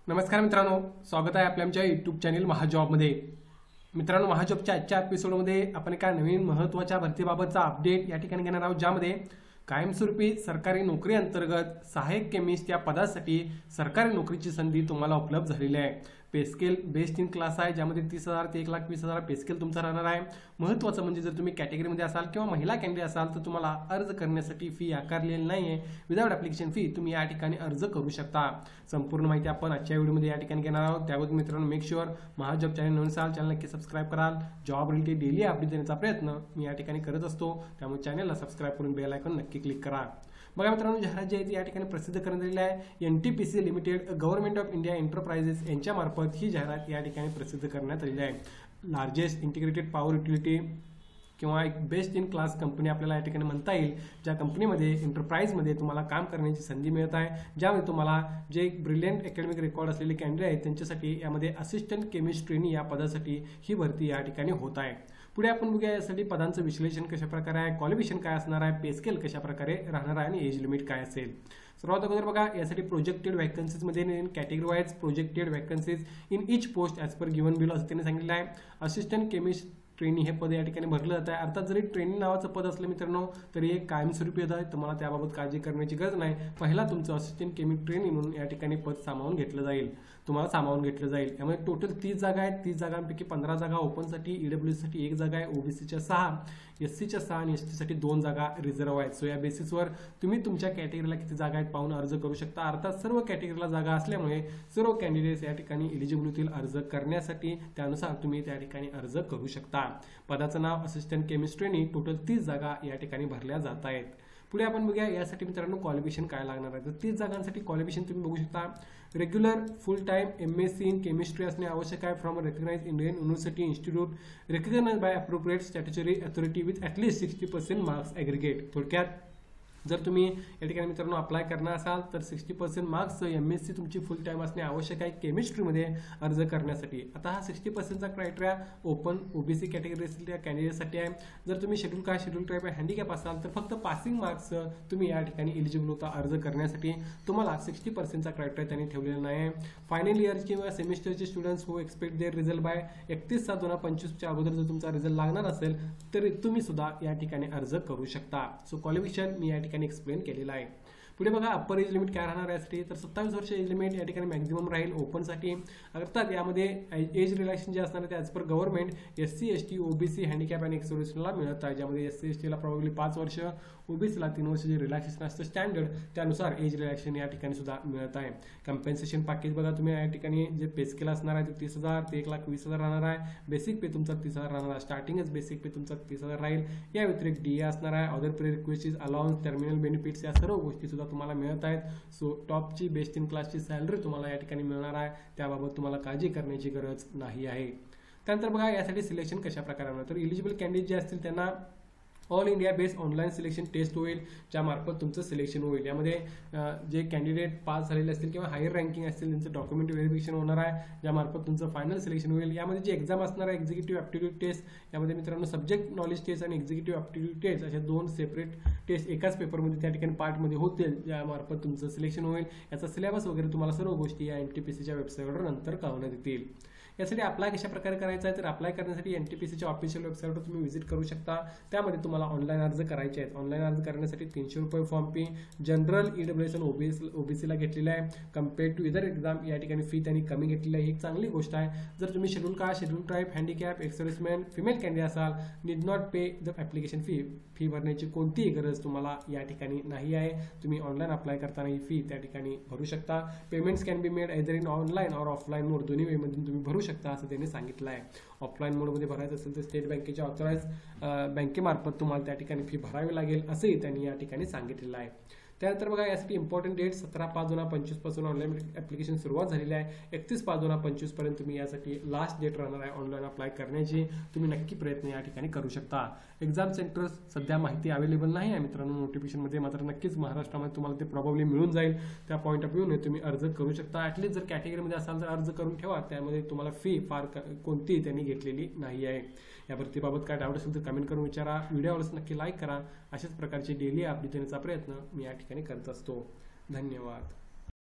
नमस्कार मित्रांनो, स्वागत आहे आपल्या आमच्या यूट्यूब चॅनल महाजॉबमध्ये। मित्रांनो, महाजॉबच्या आजच्या एपिसोडमध्ये आपण एका नवीन महत्त्वाच्या भरतीबाबतचा अपडेट या ठिकाणी घेणार आहोत, ज्यामध्ये कायमस्वरूपी सरकारी नोकरी अंतर्गत सहाय्यक केमिस्ट या पदासाठी सरकारी नोकरीची संधी तुम्हाला उपलब्ध झालेली आहे। पे स्केल बेस्ड इन क्लास आहे, ज्यामध्ये 30,000 ते 1,20,000 पे स्केल तुमचा राहणार आहे। महत्त्वाचं म्हणजे जर तुम्ही कॅटेगरीमध्ये असाल किंवा महिला कॅन्डिडेट असाल तर तुम्हाला अर्ज करण्यासाठी फी आकारलेली नाही आहे। विदाउट ॲप्लिकेशन फी तुम्ही या ठिकाणी अर्ज करू शकता। संपूर्ण माहिती आपण आजच्या व्हिडिओमध्ये या ठिकाणी घेणार आहोत। त्याबद्दल मित्रांनो, मेक शुअर महाजॉब चॅनल नवीन असाल चॅनल नक्की सबस्क्राईब कराल। जॉब रिलेटेड डेली अपडेट देण्याचा प्रयत्न मी या ठिकाणी करत असतो, त्यामुळे चॅनलला सबस्क्राईब करून बेल आयकॉन नक्की क्लिक करा। बघा मित्रांनो, जाहिरात जी आहे ती या ठिकाणी प्रसिद्ध करण्यात आलेली आहे। NTPC limited government of India enterprises यांच्या मार्फत ही जाहिरात या ठिकाणी प्रसिद्ध करण्यात आलेली आहे। लार्जेस्ट इंटिग्रेटेड पॉवर युटिलिटी किंवा एक बेस्ट इन क्लास कंपनी आपल्याला या ठिकाणी म्हणता येईल, ज्या कंपनीमध्ये एंटरप्राइजमध्ये तुम्हाला काम करण्याची संधी मिळत आहे, ज्यामध्ये तुम्हाला जे एक ब्रिलियंट अकॅडमिक रेकॉर्ड असलेले कॅन्डिडेट आहेत त्यांच्यासाठी यामध्ये असिस्टंट केमिस्ट ट्रेनी या पदासाठी ही भरती या ठिकाणी होत आहे। पुढे आपण बघूया यासाठी पदांचं विश्लेषण कशा प्रकारे आहे, क्वालिफिकेशन काय असणार आहे, पे स्केल कशा प्रकारे राहणार आहे आणि एज लिमिट काय असेल। सर्वात अगोदर बघा, यासाठी प्रोजेक्टेड वॅकन्सीजमध्ये in category wise projected vacancies in each post as per given below असं त्यांनी सांगितलं आहे। असिस्टंट केमिस्ट ट्रेनी हे पद या ठिकाणी भरलं जात आहे। अर्थात जरी ट्रेनी नावाचं पद असलं मित्रांनो तरी एक कायमस्वरूपी पद आहे, तुम्हाला त्याबाबत काळजी करण्याची गरज नाही। पहिला तुमचं असिस्टंट केमिस्ट ट्रेनी म्हणून या ठिकाणी पद सामावून घेतलं जाईल, तुम्हाला सामावून घेतलं जाईल। यामध्ये टोटल 30 जागा आहेत। 30 जागांपैकी 15 जागा ओपनसाठी, EWS साठी 1 जागा आहे, OBCच्या 6, SCच्या 6 आणि ST साठी 2 जागा रिझर्व्ह आहेत। सो या बेसिसवर तुम्ही तुमच्या कॅटेगरीला किती जागा आहेत पाहून अर्ज करू शकता। अर्थात सर्व कॅटेगरीला जागा असल्यामुळे सर्व कॅन्डिडेट्स या ठिकाणी एलिजिबल होतील अर्ज करण्यासाठी, त्यानुसार तुम्ही त्या ठिकाणी अर्ज करू शकता। पदाचं नाव असिस्टंट केमिस्ट ट्रेनी, टोटल 30 जागा या ठिकाणी भरल्या जात आहेत। पुढे आपण बघूया यासाठी मित्रांनो क्वालिफिकेशन काय लागणार आहे। तर 30 जागांसाठी क्वालिफिकेशन तुम्ही बघू शकता, regular full time MSc in chemistry असणे आवश्यक आहे from recognised Indian university institute recognised by appropriate statutory authority with at least 60% marks aggregate. थोडक्यात जर तुम्ही या ठिकाणी मित्रांनो अप्लाय करणार असाल तर 60% मार्क्स MSc तुमची फुल टाइम असणे आवश्यक आहे केमिस्ट्रीमध्ये अर्ज करण्यासाठी। आता हा 60%चा क्रायटेरिया ओपन OBC कॅटेगरी असलेल्या त्या कॅन्डिडेटसाठी आहे। जर तुम्ही schedule caste, schedule tribe, handicap असाल तर फक्त पासिंग मार्क्स तुम्ही या ठिकाणी एलिजिबल होता अर्ज करण्यासाठी। तुम्हाला 60%चा क्रायटेरिया त्यांनी ठेवलेला नाही आहे। फायनल इयरचे किंवा सेमिस्टरचे students who expect their result by 31/7/2025च्या अगोदर जर तुमचा रिझल्ट लागणार असेल तर तुम्ही सुद्धा या ठिकाणी अर्ज करू शकता। सो क्वालिफिकेशन मी या ठिकाणी एक्सप्लेन केलेला आहे। पुढे बघा, अप्पर एज लिमिट काय राहणार यासाठी, तर 27 वर्ष एज लिमिट या ठिकाणी मॅक्झिमम राहील ओपनसाठी। अर्थात यामध्ये एज रिलॅक्सेशन जे असणार आहे ते as per government SC ST OBC handicap आणि एक्सोरेशनला मिळत आहे, ज्यामध्ये SC ST ला प्रॉब्ली 5 वर्ष, OBCला 3 वर्ष जे रिलॅक्सेशन असतं स्टँडर्ड त्यानुसार एज रिलॅक्सेशन या ठिकाणी सुद्धा मिळत आहे। कम्पेन्सेशन पॅकेज बघा, तुम्ही या ठिकाणी जे पे स्केल असणार आहे ते 30,000 ते 1,20,000 राहणार आहे। बेसिक पे तुमचा 30,000 राहणार आहे, स्टार्टिंगच बेसिक पे तुमचा 30,000 राहील। या व्यतिरिक्त DA असणार आहे, other perquisites, allowance, terminal benefits या सर्व गोष्टी सुद्धा तुम्हाला मिळत आहेत। सो टॉपची बेस्ट इन क्लासची सॅलरी तुम्हाला या ठिकाणी मिळणार आहे, त्याबाबत तुम्हाला काळजी करण्याची गरज नाही आहे। त्यानंतर बघा, यासाठी सिलेक्शन कशा प्रकारे होणार, तर एलिजिबल कॅन्डिडेट जे असतील त्यांना all India based online selection test होईल, ज्यामार्फत तुमचं सिलेक्शन होईल। यामध्ये जे कॅन्डिडेट पास झालेले असतील किंवा हायर रँकिंग असतील त्यांचं डॉक्युमेंट व्हेरिफिकेशन होणार आहे, ज्यामार्फत तुमचं फायनल सिलेक्शन होईल। यामध्ये जे एक्झाम असणार आहे एक्झिक्युटिव्ह ॲप्टिट्यूड टेस्ट, यामध्ये मित्रांनो सब्जेक्ट नॉलेज टेस्ट आणि एक्झिक्युटिव्ह ॲप्टिट्यूड टेस्ट अशा 2 सेपरेट टेस्ट एकाच पेपरमध्ये त्या ठिकाणी पार्टमध्ये होतील, ज्यामार्फत तुमचं सिलेक्शन होईल। याचा सिलेबस वगैरे तुम्हाला सर्व गोष्टी या NTPCच्या वेबसाईटवर नंतर कळवण्यात येतील। यासाठी अप्लाय कशा प्रकारे करायचा आहे, तर अप्लाय करण्यासाठी NTPCच्या ऑफिशियल वेबसाईटवर तुम्ही व्हिजिट करू शकता। त्यामध्ये तुम्हाला ऑनलाईन अर्ज करायचे आहेत। ऑनलाईन अर्ज करण्यासाठी 300 रुपये फॉर्म फी जनरल, EWS आणि OBCला घेतलेला आहे। कम्पेअर टू इतर एक्झाम या ठिकाणी फी त्यांनी कमी घेतलेली आहे, ही एक चांगली गोष्ट आहे। जर तुम्ही schedule caste, schedule tribe, handicap, ex serviceman, female candidate असाल, need not pay the application fee भरण्याची कोणतीही गरज तुम्हाला या ठिकाणी नाही आहे। तुम्ही ऑनलाईन अप्लाय करताना ही फी त्या ठिकाणी भरू शकता। Payments can be made either in online और ऑफलाईन मोड, दोन्ही वेमधून तुम्ही भरू शकता असं त्यांनी सांगितलं आहे। ऑफलाईन मोडमध्ये भरायचं असेल तर स्टेट बँकेच्या ऑथराइज बँकेमार्फत तुम्हाला त्या ठिकाणी फी भरावी लागेल असंही त्यांनी या ठिकाणी सांगितलेलं आहे। त्यानंतर बघा, यासाठी इम्पॉर्टंट डेट 17/5/2025 पासून ऑनलाईन ॲप्लिकेशन सुरुवात झालेली आहे। 31/5/2025 पर्यंत तुम्ही यासाठी लास्ट डेट राहणार आहे ऑनलाईन अप्लाय करण्याची। तुम्ही नक्की प्रयत्न या ठिकाणी करू शकता। एक्झाम सेंटर्स सध्या माहिती अवेलेबल नाही आहे मित्रांनो नोटिफिकेशनमध्ये, मात्र नक्कीच महाराष्ट्रामध्ये तुम्हाला ते प्रॉब्लेम मिळून जाईल। त्या पॉईंट ऑफ व्ह्यूने तुम्ही अर्ज करू शकता। ॲटलीस्ट जर कॅटेगरीमध्ये असाल तर अर्ज करून ठेवा, त्यामध्ये तुम्हाला फी फार कोणतीही त्यांनी घेतलेली नाही आहे। या भरतीबाबत काय डाऊट असेल तर कमेंट करून विचारा। व्हिडिओ आवडल्यास नक्की लाईक करा। अशाच प्रकारचे डेली अपडेट देण्याचा प्रयत्न मी या ठिकाणी करत असतो। धन्यवाद।